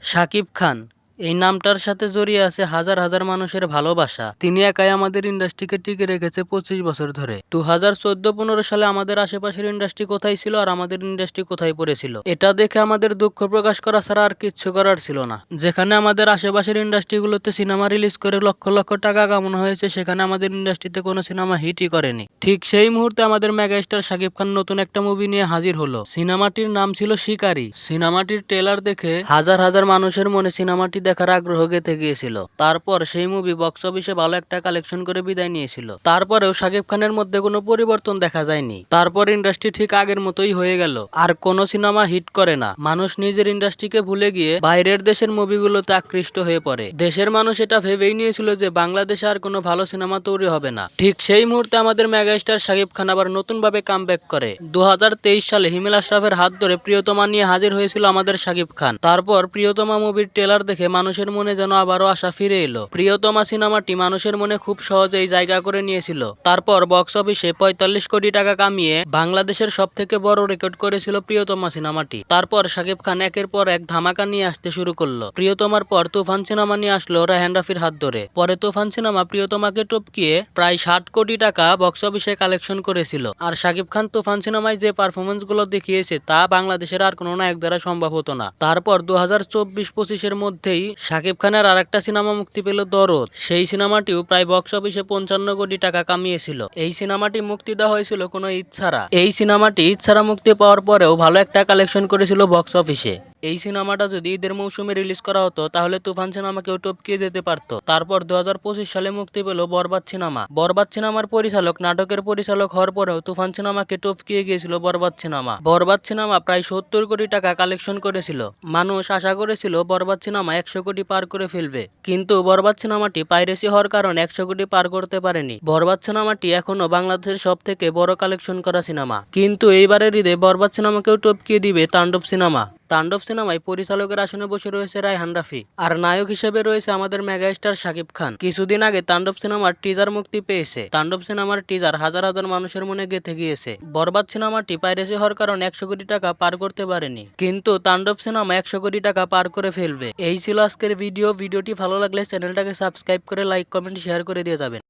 শাকিব খান এই নামটার সাথে জড়িয়ে আছে হাজার হাজার মানুষের ভালোবাসা। তিনি একাই আমাদের ইন্ডাস্ট্রিকে টিকে রেখেছে ২৫ বছর ধরে। ২০১৪-১৫ সালে আমাদের আশেপাশের ইন্ডাস্ট্রি কোথায় ছিল আর আমাদের ইন্ডাস্ট্রি কোথায় পড়েছিল, এটা দেখে আমাদের দুঃখ প্রকাশ করা ছাড়া আর কিচ্ছু করার ছিল না। যেখানে আমাদের আশেপাশের ইন্ডাস্ট্রিগুলোতে সিনেমা রিলিজ করে লক্ষ লক্ষ টাকা কামানো হয়েছে, সেখানে আমাদের ইন্ডাস্ট্রিতে কোনো সিনেমা হিটই করেনি। ঠিক সেই মুহূর্তে আমাদের মেগাস্টার শাকিব খান নতুন একটা মুভি নিয়ে হাজির হলো। সিনেমাটির নাম ছিল শিকারী। সিনেমাটির ট্রেলার দেখে হাজার হাজার মানুষের মনে সিনেমাটি দেখার আগ্রহ গেঁথে গিয়েছিল। তারপর সেই মুভি বক্স অফিসে ভালো একটা কালেকশন করে বিদায় নিয়েছিল। তারপরেও শাকিব খানের মধ্যে কোনো পরিবর্তন দেখা যায়নি। তারপর ইন্ডাস্ট্রি ঠিক আগের মতোই হয়ে গেল, আর কোনো সিনেমা হিট করে না। মানুষ নিজের ইন্ডাস্ট্রিকে ভুলে গিয়ে বাইরের দেশের মুভিগুলোতে আকৃষ্ট হয়ে পড়ে। দেশের মানুষ এটা ভেবেই নিয়েছিল যে বাংলাদেশে আর কোনো ভালো সিনেমা তৈরি হবে না। ঠিক সেই মুহূর্তে আমাদের মেগাস্টার শাকিব খান আবার নতুন ভাবে কামব্যাক করে। ২০২৩ সালে হিমেল আশরাফের হাত ধরে প্রিয়তমা নিয়ে হাজির হয়েছিল আমাদের শাকিব খান। তারপর প্রিয়তমা মুভির ট্রেলার দেখে মানুষের মনে যেন আবারও আশা ফিরে এলো। প্রিয়তমা সিনেমাটি মানুষের মনে খুব সহজেই জায়গা করে নিয়েছিল। তারপর বক্স অফিসে ৪৫ কোটি টাকা কামিয়ে বাংলাদেশের সব থেকে বড় রেকর্ড করেছিল প্রিয়তমা সিনেমাটি। তারপর শাকিব খান একের পর এক ধামাকা নিয়ে আসতে শুরু করলো। প্রিয়তমার পর তুফান সিনেমা নিয়ে আসলো রায়হান রাফির হাত ধরে। পরে তুফান সিনেমা প্রিয়তমাকে টপকিয়ে প্রায় ৬০ কোটি টাকা বক্স অফিসে কালেকশন করেছিল। আর শাকিব খান তুফান সিনেমায় যে পারফরমেন্স গুলো দেখিয়েছে তা বাংলাদেশের আর কোনো নায়ক দ্বারা সম্ভব হতো না। তারপর ২০২৪-২৫-এর মধ্যেই শাকিব খানের আর একটা সিনেমা মুক্তি পেল দরদ। সেই সিনেমাটিও প্রায় বক্স অফিসে ৫৫ কোটি টাকা কামিয়েছিল। এই সিনেমাটি মুক্তি দেওয়া হয়েছিল কোনো ঈদ ছাড়া। এই সিনেমাটি ঈদ ছাড়া মুক্তি পাওয়ার পরেও ভালো একটা কালেকশন করেছিল বক্স অফিসে। এই সিনেমাটা যদি ঈদের মৌসুমে রিলিজ করা হতো তাহলে তুফান সিনেমাকেও টপকিয়ে যেতে পারতো। তারপর ২০২৫ সালে মুক্তি পেল বরবাদ সিনেমা। বরবাদ সিনেমার পরিচালক নাটকের পরিচালক হওয়ার পরেও তুফান সিনেমাকে টপকিয়ে গিয়েছিল বরবাদ সিনেমা। বরবাদ সিনেমা প্রায় ৭০ কোটি টাকা কালেকশন করেছিল। মানুষ আশা করেছিল বরবাদ সিনেমা ১০০ কোটি পার করে ফেলবে, কিন্তু বরবাদ সিনেমাটি পাইরেসি হওয়ার কারণে ১০০ কোটি পার করতে পারেনি। বরবাদ সিনেমাটি এখনো বাংলাদেশের সব থেকে বড় কালেকশন করা সিনেমা। কিন্তু এইবারের ঈদে বরবাদ সিনেমাকেও টপকিয়ে দিবে তাণ্ডব সিনেমা। তাণ্ডব সিনেমায় পরিচালকের আসনে বসে রয়েছে রায়হান রাফি, আর নায়ক হিসেবে রয়েছে আমাদের মেগাস্টার শাকিব খান। কিছুদিন আগে তাণ্ডব সিনেমার টিজার মুক্তি পেয়েছে। তাণ্ডব সিনেমার টিজার হাজার হাজার মানুষের মনে গেঁথে গিয়েছে। বরবাদ সিনেমাটি পাইরেসি হওয়ার কারণে ১০০ কোটি টাকা পার করতে পারেনি, কিন্তু তাণ্ডব সিনেমা ১০০ কোটি টাকা পার করে ফেলবে। এই ছিল আজকের ভিডিওটি ভালো লাগলে চ্যানেলটাকে সাবস্ক্রাইব করে লাইক কমেন্ট শেয়ার করে দিয়ে যাবেন।